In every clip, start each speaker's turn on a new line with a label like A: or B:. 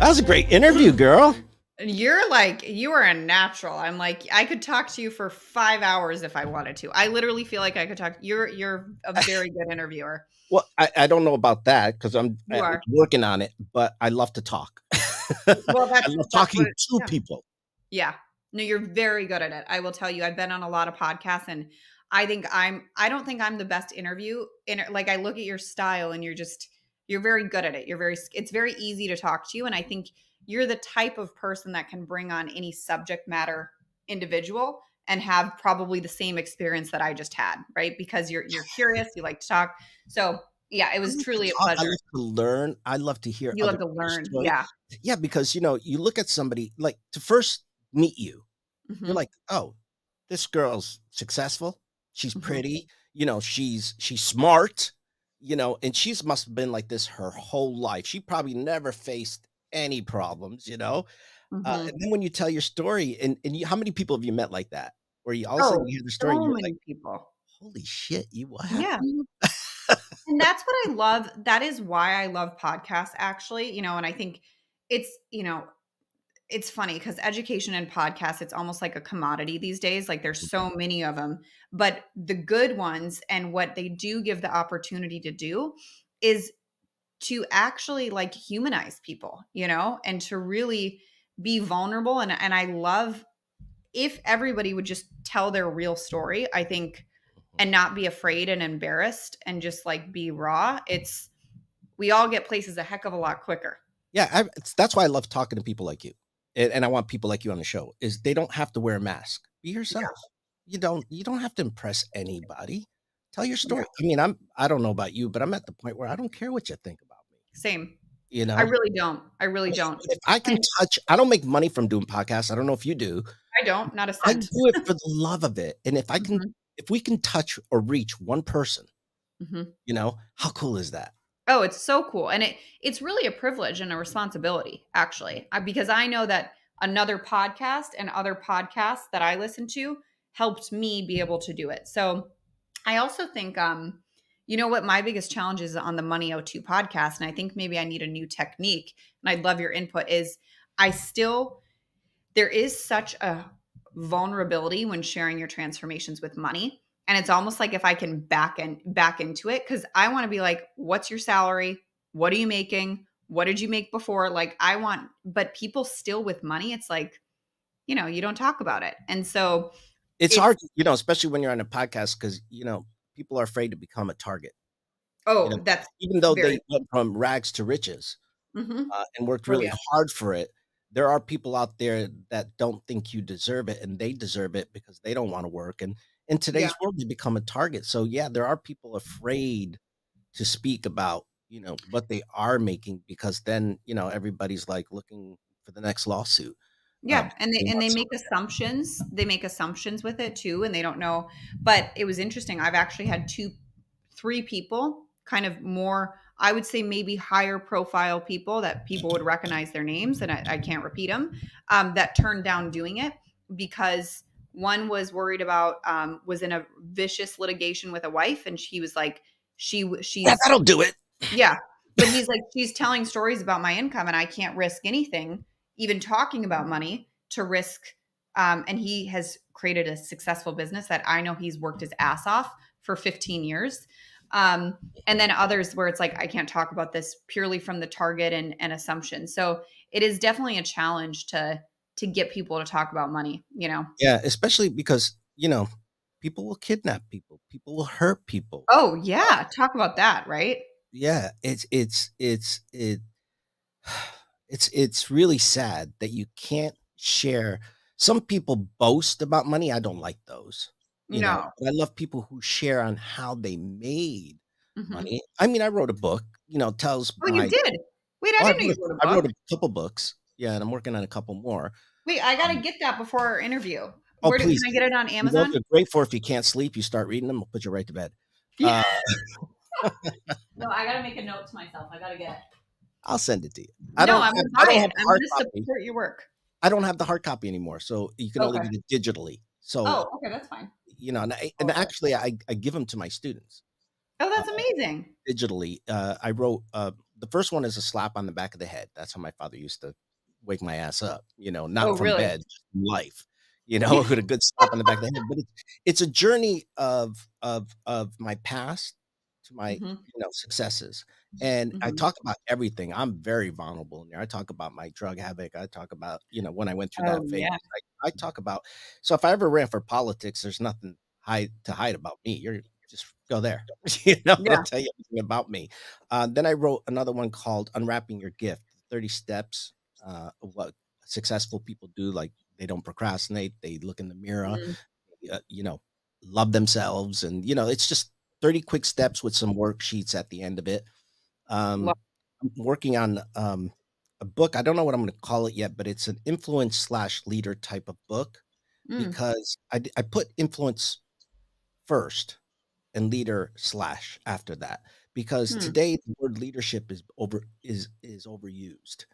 A: That was a great interview, girl.
B: You're like, you are a natural. I'm like, I could talk to you for 5 hours if I wanted to. I literally feel like I could talk. You're a very good interviewer.
A: Well, I don't know about that because I'm
B: You are.
A: working on it, but I love to talk.
B: Well,
A: I love talking
B: what
A: to people.
B: Yeah. No, you're very good at it. I will tell you, I've been on a lot of podcasts and I don't think I'm the best like I look at your style and you're very good at it. It's very easy to talk to you. And I think you're the type of person that can bring on any subject matter individual and have probably the same experience that I just had, right? Because you're curious, you like to talk. So yeah, it was truly a pleasure.
A: I love to learn. I love to hear
B: You
A: other
B: love to learn.
A: stories.
B: Yeah.
A: Yeah, because you look at somebody like to first meet you. You're
B: Mhm.
A: like, oh, this girl's successful. She's
B: Mhm.
A: pretty. She's smart. And she's must have been like this her whole life. She probably never faced any problems.
B: Mhm.
A: And then when you tell your story, how many people have you met like that? Where you all of a sudden
B: Oh,
A: you hear the story, and
B: so
A: you're like,
B: many people.
A: holy shit, what
B: Yeah.
A: happened?
B: And that's what I love. That is why I love podcasts, actually, and I think it's, it's funny because education and podcasts, it's almost like a commodity these days. Like there's so many of them, but the good ones and what they do give the opportunity to do is to actually like humanize people, and to really be vulnerable. And I love if everybody would just tell their real story, I think, and not be afraid and embarrassed and just like be raw, we all get places a heck of a lot quicker.
A: Yeah, that's why I love talking to people like you, and I want people like you on the show. Is they don't have to wear a mask. Be yourself. You don't have to impress anybody. Tell your
B: Yeah.
A: story. I don't know about you, but I'm at the point where I don't care what you think about me.
B: Same.
A: You
B: I
A: know,
B: really don't. I really don't.
A: if I can
B: And
A: touch, I don't make money from doing podcasts. I don't know if you do.
B: I don't, not a
A: I
B: cent.
A: do it for the love of it, and
B: Mhm,
A: if we can touch or reach one person,
B: mhm.
A: how cool is that?
B: Oh, it's so cool. And it's really a privilege and a responsibility, actually, because I know that another podcast and other podcasts that I listen to helped me be able to do it. So I also think, what my biggest challenge is on the Money O2 podcast, and I think maybe I need a new technique, and I'd love your input, is I still, there is such a vulnerability when sharing your transformations with money. And it's almost like if I can back into it, because I want to be like, what's your salary? What are you making? What did you make before? But people still with money, it's like, you don't talk about it. And so
A: It's
B: it's,
A: hard, especially when you're on a podcast because people are afraid to become a target. You know,
B: that's
A: even though
B: very,
A: they went from rags to riches and worked
B: oh
A: really
B: yeah.
A: hard for it, there are people out there that don't think you deserve it, and they deserve it because they don't want to work. And in
B: Yeah.
A: today's world, they become a target. So yeah, there are people afraid to speak about what they are making because then everybody's like looking for the next lawsuit.
B: Yeah, and
A: They
B: they
A: want
B: make assumptions. They make assumptions with it too, and they don't know. But it was interesting. I've actually had 3 people, kind of more, I would say maybe higher profile people that people would recognize their names, and I can't repeat them, that turned down doing it because one was worried about, was in a vicious litigation with a wife, and she was like,
A: yeah,
B: she's
A: that'll do it.
B: yeah. But he's like, she's telling stories about my income and I can't risk anything, even talking about money to risk. And he has created a successful business that I know he's worked his ass off for 15 years. And then others where it's like, I can't talk about this purely from the target and assumption. So it is definitely a challenge to get people to talk about money.
A: Yeah, especially because people will kidnap people, people will hurt people.
B: Oh yeah. Talk about that, right?
A: Yeah, it's really sad that you can't share. Some people boast about money. I don't like those,
B: No.
A: but I love people who share on how they made
B: Mhm.
A: money. I wrote a book, tells
B: Oh, you
A: my
B: did? Wait, I
A: oh,
B: didn't know you wrote a
A: I wrote
B: book.
A: a couple books. Yeah, and I'm working on a couple more.
B: Wait, I gotta
A: Um,
B: get that before our interview.
A: oh,
B: Can
A: please.
B: I get it on Amazon?
A: They're great for if you can't sleep, you start reading them, I'll put you right to bed.
B: Yeah.
A: Uh,
B: No, I gotta make a note to myself. I gotta get it.
A: I'll send it to you.
B: No, I'm gonna buy it.
A: The
B: I'm
A: hard
B: gonna
A: copy.
B: support your work.
A: I don't have the hard copy anymore, so you can only
B: Okay.
A: get it digitally. So,
B: Oh, okay, that's fine.
A: and
B: Okay.
A: actually, I give them to my students
B: Oh,
A: uh,
B: that's amazing.
A: digitally. I wrote the first one is a slap on the back of the head. That's how my father used to wake my ass up,
B: Oh,
A: not from
B: really?
A: bed, just from life, with a good slap on the back of the head. But it's a journey of my past to my,
B: Mhm,
A: successes. And I
B: mhm.
A: talk about everything. I'm very vulnerable in there. I talk about my drug havoc. I talk about, when I went through
B: Oh,
A: that phase.
B: yeah.
A: I talk about, so if I ever ran for politics, there's nothing hide about me. You're just go there. I'll
B: Yeah.
A: tell you everything about me. Then I wrote another one called Unwrapping Your Gift, 30 steps of what successful people do. Like they don't procrastinate, they look in the mirror,
B: Mm,
A: uh, you know, love themselves. And, it's just 30 quick steps with some worksheets at the end of it.
B: lo
A: I'm working on a book. I don't know what I'm going to call it yet, but it's an influence slash leader type of book
B: mm,
A: because I put influence first and leader slash after that because
B: hmm,
A: today the word leadership is overused.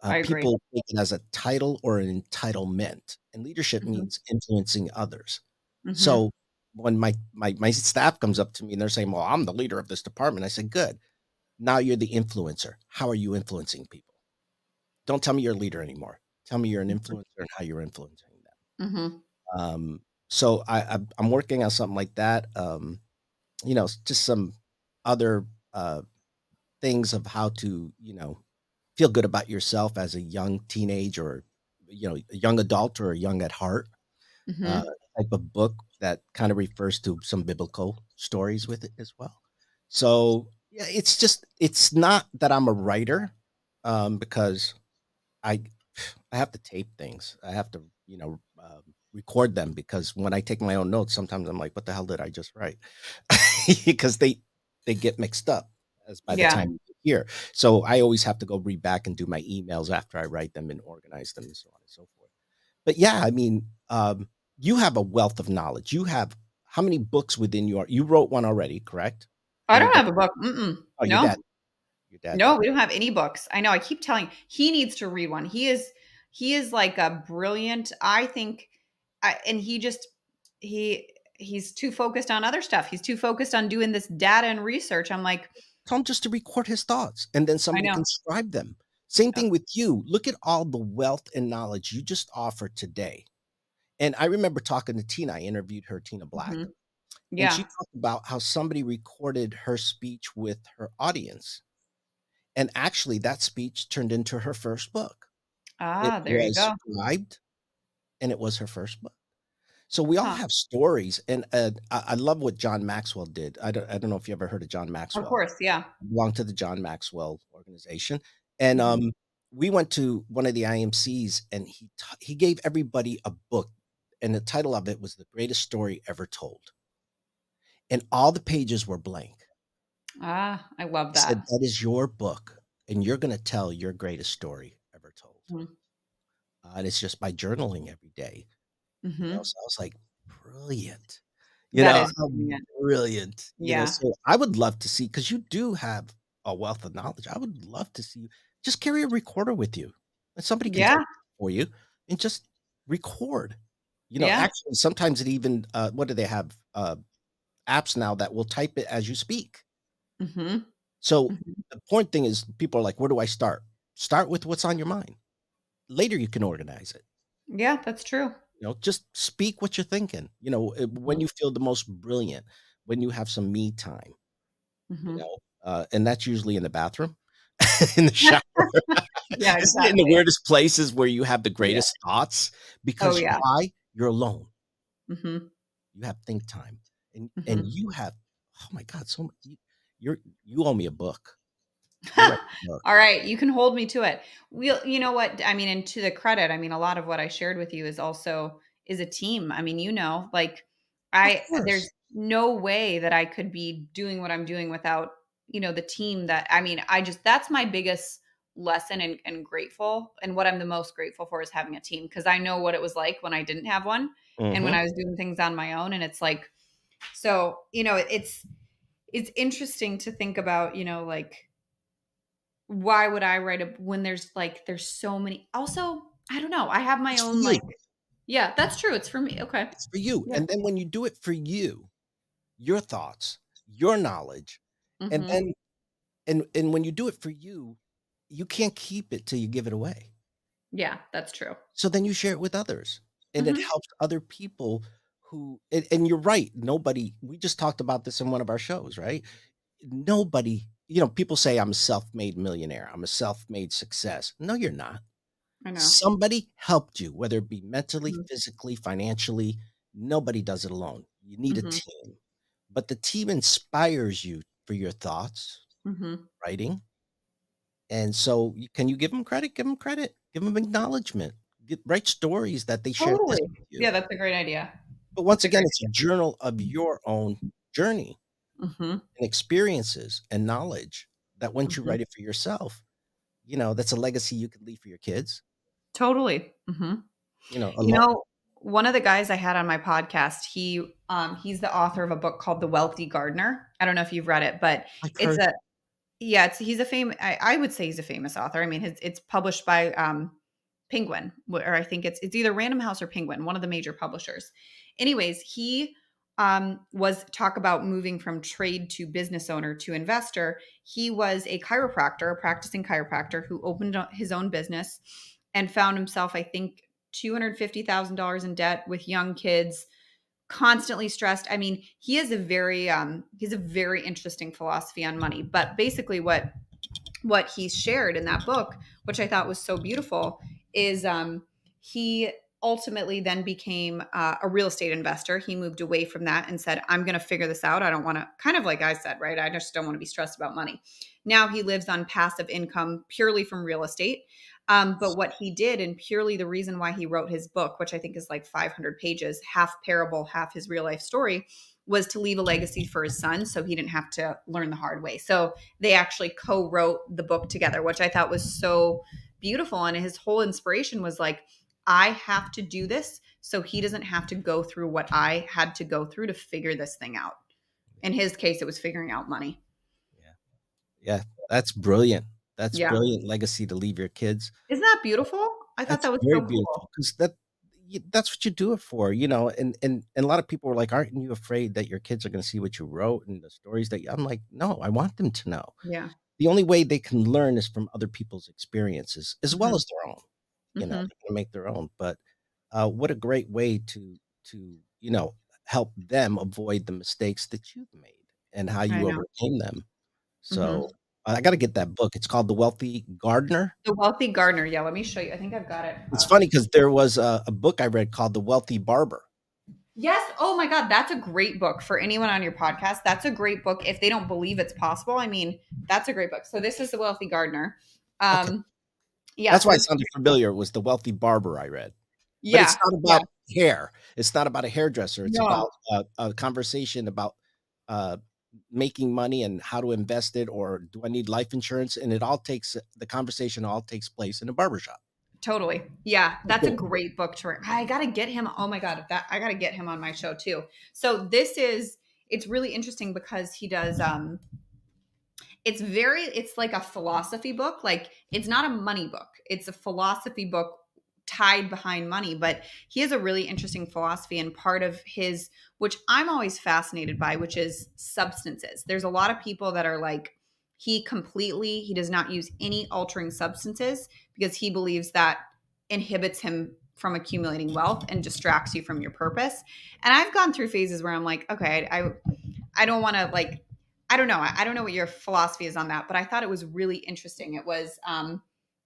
B: I agree.
A: People take it as a title or an entitlement, and leadership
B: Mhm,
A: means influencing others.
B: mhm,
A: So when my staff comes up to me and they're saying, "Well, I'm the leader of this department," I said, "Good. Now you're the influencer. How are you influencing people? Don't tell me you're a leader anymore. Tell me you're an
B: mhm,
A: influencer and how you're influencing them."
B: mhm.
A: So I'm working on something like that. Just some other uh, things of how to, feel good about yourself as a young teenage or, a young adult or a young at heart uh,
B: Mhm.
A: type of book that kind of refers to some biblical stories with it as well. So yeah, it's not that I'm a writer because I I have to tape things. I have to, record them because when I take my own notes, sometimes I'm like, "What the hell did I just write?" Because they get mixed up as by the
B: Yeah.
A: time you get here. So I always have to go read back and do my emails after I write them and organize them and so on and so forth. But yeah, I mean, you have a wealth of knowledge. You have how many books within you wrote one already, correct?
B: I
A: Any
B: don't
A: book?
B: have a book. Mm-mm.
A: Oh,
B: No.
A: your dad
B: No,
A: did.
B: we don't have any books. I know, I keep telling he needs to read one. He is like a brilliant, I think, and he he's too focused on other stuff. He's too focused on doing this data and research. I'm like,
A: Tell him just to record his thoughts and then
B: I
A: somebody
B: know.
A: can scribe them. Same
B: Yep.
A: thing with you. Look at all the wealth and knowledge you just offered today. And I remember talking to Tina. I interviewed her, Tina Black,
B: Mhm.
A: and she
B: Yeah.
A: talked about how somebody recorded her speech with her audience. And actually, that speech turned into her first book. It
B: Ah, there you
A: was
B: go.
A: scribed and it was her first book. So we all
B: Huh.
A: have stories. And I love what John Maxwell did. I don't know if you ever heard of John
B: Of
A: Maxwell.
B: course, yeah.
A: Belong to the John Maxwell organization, and,
B: Mhm.
A: we went to one of the IMCs, and he gave everybody a book, and the title of it was The Greatest Story Ever Told, and all the pages were blank.
B: Ah, I love
A: He said,
B: that.
A: "That is your book, and you're gonna tell your greatest story ever told."
B: Mhm.
A: And it's just by journaling every day.
B: Mhm.
A: So I was like, "Brilliant."
B: That is
A: How
B: brilliant.
A: brilliant,
B: Yeah.
A: so I would love to see because you do have a wealth of knowledge. I would love to see you just carry a recorder with you, and somebody can
B: Yeah.
A: type for you and just record.
B: Yeah.
A: Actually, sometimes it even, what do they have? Apps now that will type it as you speak.
B: Mhm.
A: So
B: Mhm.
A: the point thing is people are like, "Where do I start?" Start with what's on your mind. Later, you can organize it.
B: Yeah, that's true.
A: Just speak what you're thinking, when
B: Mhm.
A: you feel the most brilliant, when you have some me time,
B: Mhm.
A: and that's usually in the bathroom, in the shower,
B: Yeah,
A: just in the
B: exactly.
A: weirdest places where you have the
B: Yeah.
A: greatest thoughts
B: Oh,
A: because
B: yeah.
A: why? You're alone.
B: Mhm.
A: You have think time, and
B: Mhm.
A: you have oh my god, so you owe me a book. You're writing a book.
B: All right, you can hold me to it. You know what? I mean, and to the credit, I mean, a lot of what I shared with you is a team. I mean, like
A: Of
B: there's
A: course.
B: no way that I could be doing what I'm doing without, the team that I mean, that's my biggest lesson and grateful. And what I'm the most grateful for is having a team because I know what it was like when I didn't have one and when
A: Mhm.
B: I was doing things on my own. And it's like, so, it's interesting to think about, like why would I write a when there's so many also, I don't know, I have my
A: It's for
B: own, like
A: you.
B: yeah, that's true, it's for me, okay.
A: It's for you,
B: Yeah.
A: and then when you do it for you, your thoughts, your knowledge, and
B: Mhm.
A: then And when you do it for you can't keep it till you give it away.
B: Yeah, that's true.
A: So then you share it with others, and it
B: Mhm.
A: helps other people who and you're right, nobody we just talked about this in one of our shows, right? Nobody, people say I'm a self-made millionaire, I'm a self-made success. No, you're not.
B: I know.
A: Somebody helped you, whether it be mentally,
B: Mhm.
A: physically, financially. Nobody does it alone. You need a
B: Mhm.
A: team. But the team inspires you for your thoughts,
B: Mhm.
A: writing. And so, can you give them credit? Give them credit. Give them acknowledgement. Write stories that they share this
B: Totally.
A: with you.
B: Yeah, that's a great idea.
A: But
B: That's
A: once
B: a
A: again,
B: great
A: it's a journal of your own journey
B: Mhm.
A: and experiences and knowledge that once you
B: Mhm.
A: write it for yourself, that's a legacy you could leave for your kids.
B: Totally. Mhm.
A: A
B: You
A: long
B: know, one of the guys I had on my podcast, he's the author of a book called The Wealthy Gardener. I don't know if you've read it, but
A: I've
B: it's
A: heard.
B: a yeah, he's a famous. I would say he's a famous author. I mean, it's published by Penguin, or I think it's either Random House or Penguin, one of the major publishers. Anyways, he was talk about moving from trade to business owner to investor. He was a chiropractor, a practicing chiropractor who opened his own business and found himself, I think, $250,000 in debt with young kids, constantly stressed. I mean, he's a very interesting philosophy on money. But basically, what he shared in that book, which I thought was so beautiful, is he ultimately then became a real estate investor. He moved away from that and said, I'm going to figure this out. I don't want to, kind of like I said, right? I just don't want to be stressed about money. Now he lives on passive income purely from real estate. But what he did, and purely the reason why he wrote his book, which I think is like 500 pages, half parable, half his real life story, was to leave a legacy for his son so he didn't have to learn the hard way. So they actually co-wrote the book together, which I thought was so beautiful. And his whole inspiration was like, I have to do this so he doesn't have to go through what I had to go through to figure this thing out. In his case, it was figuring out money.
A: Yeah. Yeah, that's brilliant. That's
B: Yeah.
A: brilliant legacy to leave your kids.
B: Isn't that beautiful? I thought
A: That's
B: that was
A: very
B: so
A: beautiful
B: cool.
A: because that's what you do it for, and a lot of people were like, "Aren't you afraid that your kids are gonna see what you wrote and the stories that you" I'm like, "No, I want them to know."
B: Yeah.
A: The only way they can learn is from other people's experiences as well
B: Hmm.
A: as their own,
B: Hmm.
A: they can make their own, but, what a great way to, help them avoid the mistakes that you've made and how
B: I
A: you
B: know.
A: overcame them. So,
B: Hmm.
A: I gotta get that book. It's called The Wealthy Gardener.
B: The Wealthy Gardener. Yeah, let me show you. I think I've got it.
A: It's funny because there was a book I read called The Wealthy Barber.
B: Yes. Oh my God. That's a great book for anyone on your podcast. That's a great book. If they don't believe it's possible, I mean, that's a great book. So this is The Wealthy Gardener.
A: Okay.
B: Um, yeah.
A: That's why
B: So
A: it sounded familiar, was The Wealthy Barber I read. But it's
B: yeah,
A: not
B: yeah.
A: about hair. It's not about a hairdresser. It's
B: No,
A: about a conversation about, uh, making money and how to invest it, or do I need life insurance? And the conversation all takes place in a barbershop.
B: totally. Yeah, that's a
A: Good.
B: great book to read. I gotta get him. Oh my God, that I gotta get him on my show too. So this is it's really interesting because he does it's like a philosophy book. Like it's not a money book. It's a philosophy book tied behind money, but he has a really interesting philosophy, and part of his, which I'm always fascinated by, which is substances. There's a lot of people that are like, he does not use any altering substances because he believes that inhibits him from accumulating wealth and distracts you from your purpose. And I've gone through phases where I'm like, okay, I don't want to like, I don't know. I don't know what your philosophy is on that, but I thought it was really interesting. It was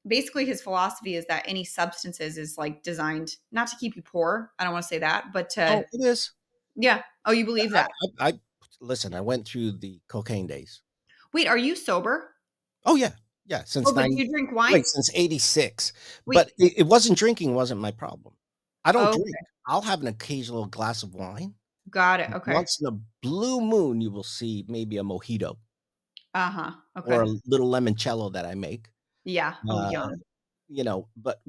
B: basically his philosophy is that any substances is like designed not to keep you poor. I don't want to say that, but to,
A: Oh, it is.
B: yeah. Oh, you believe that?
A: I listen, I went through the cocaine days.
B: Wait, are you sober?
A: Oh, yeah. Yeah,
B: Oh, but do you drink wine?
A: since '86,
B: Wait,
A: but it wasn't drinking wasn't my problem. I don't
B: oh,
A: drink. I'll have an occasional glass of wine.
B: got it. Okay.
A: Once in a blue moon, you will see maybe a mojito
B: Uh huh.
A: or
B: Okay.
A: a little limoncello that I make,
B: Yeah. Oh,
A: uh,
B: yum.
A: but,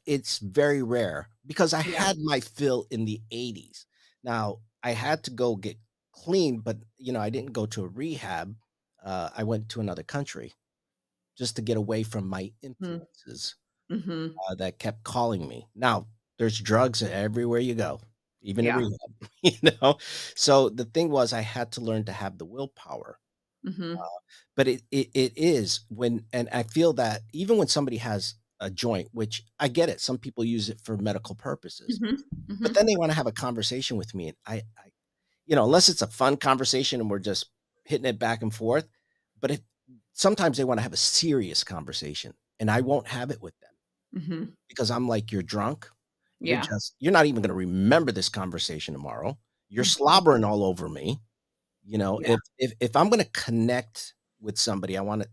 A: it's very rare because I
B: Yeah.
A: had my fill in the '80s. Now, I had to go get clean, but, I didn't go to a rehab. I went to another country just to get away from my influences,
B: Mm-hmm.
A: that kept calling me. Now, there's drugs everywhere you go, even in
B: Yeah.
A: rehab, you know? So, the thing was I had to learn to have the willpower.
B: Mhm.
A: But it is when, and I feel that even when somebody has a joint, which I get it, some people use it for medical purposes,
B: Mhm.
A: but
B: Mhm.
A: then they want to have a conversation with me, and unless it's a fun conversation and we're just hitting it back and forth, but if sometimes they want to have a serious conversation, and I won't have it with them
B: Mhm.
A: because I'm like, you're drunk.
B: Yeah.
A: You're not even going to remember this conversation tomorrow. You're
B: Mhm.
A: slobbering all over me.
B: Yeah.
A: If I'm going to connect with somebody, I want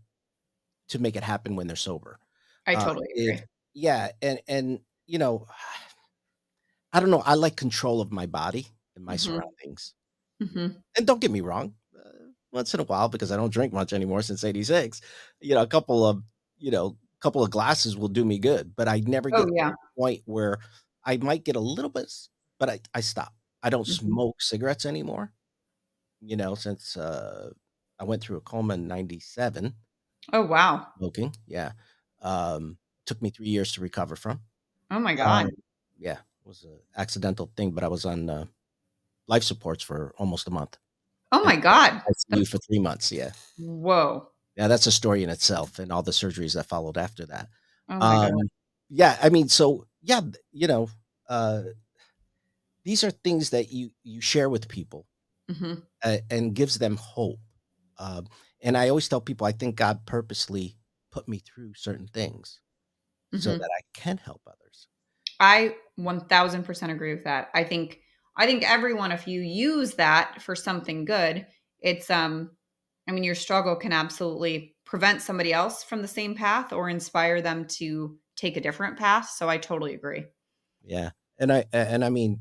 A: to make it happen when they're sober.
B: I totally
A: If
B: agree.
A: Yeah, and I don't know, I like control of my body and my
B: Mhm.
A: surroundings.
B: Mhm.
A: And don't get me wrong, once in a while, because I don't drink much anymore since '86, a couple of glasses will do me good, but I never
B: Oh,
A: get to
B: yeah.
A: the point where I might get a little bit, but I stop. I don't
B: Mhm.
A: smoke cigarettes anymore, since I went through a coma in '97,
B: Oh, wow.
A: smoking. Yeah. Took me 3 years to recover from.
B: Oh my
A: Um,
B: god.
A: yeah, it was an accidental thing, but I was on life supports for almost a month
B: Oh
A: and
B: my god.
A: ICU for 3 months. Yeah.
B: Whoa.
A: Yeah, that's a story in itself, and all the surgeries that followed after that.
B: Oh my god.
A: Um, yeah, I mean, so yeah, uh, these are things that you share with people,
B: Mhm.
A: and gives them hope. Um, and I always tell people, I think God purposely put me through certain things so that
B: Mhm.
A: I can help others.
B: I 1000% agree with that. I think everyone, if you use that for something good, it's I mean, your struggle can absolutely prevent somebody else from the same path or inspire them to take a different path. So I totally agree.
A: Yeah, and I mean,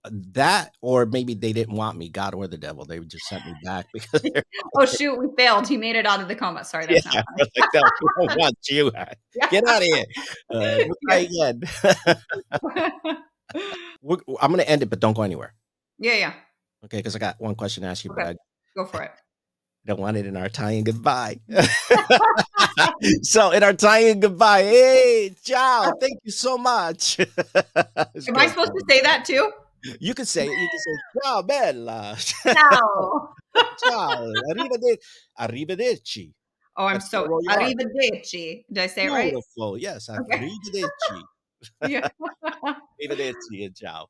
A: that, or maybe they didn't want me, God or the devil. They would just sent me back because they're
B: Oh shoot, we failed. He made it out of the coma. Sorry,
A: yeah,
B: that's not
A: they're like, "No, we don't
B: funny.
A: want you.
B: Yeah.
A: Get out of here. We'll try
B: Yeah.
A: again." I'm gonna end it, but don't go anywhere,
B: Yeah, yeah.
A: okay? Because I got one question to ask you, but
B: Okay.
A: I
B: Go for it.
A: don't want it in our Italian goodbye. So in our Italian goodbye, hey, ciao, thank you so much. It's
B: Am I
A: great
B: supposed to
A: talking
B: say
A: to
B: that too?
A: you. You could say it. You could say, "Ciao bella."
B: Ciao.
A: Ciao, arrivederci.
B: Oh, I'm
A: That's gonna
B: so
A: roll your R.
B: arrivederci. Did I say it right?
A: Beautiful, yes,
B: Okay.
A: arrivederci.
B: Yeah.
A: Arrivederci and ciao.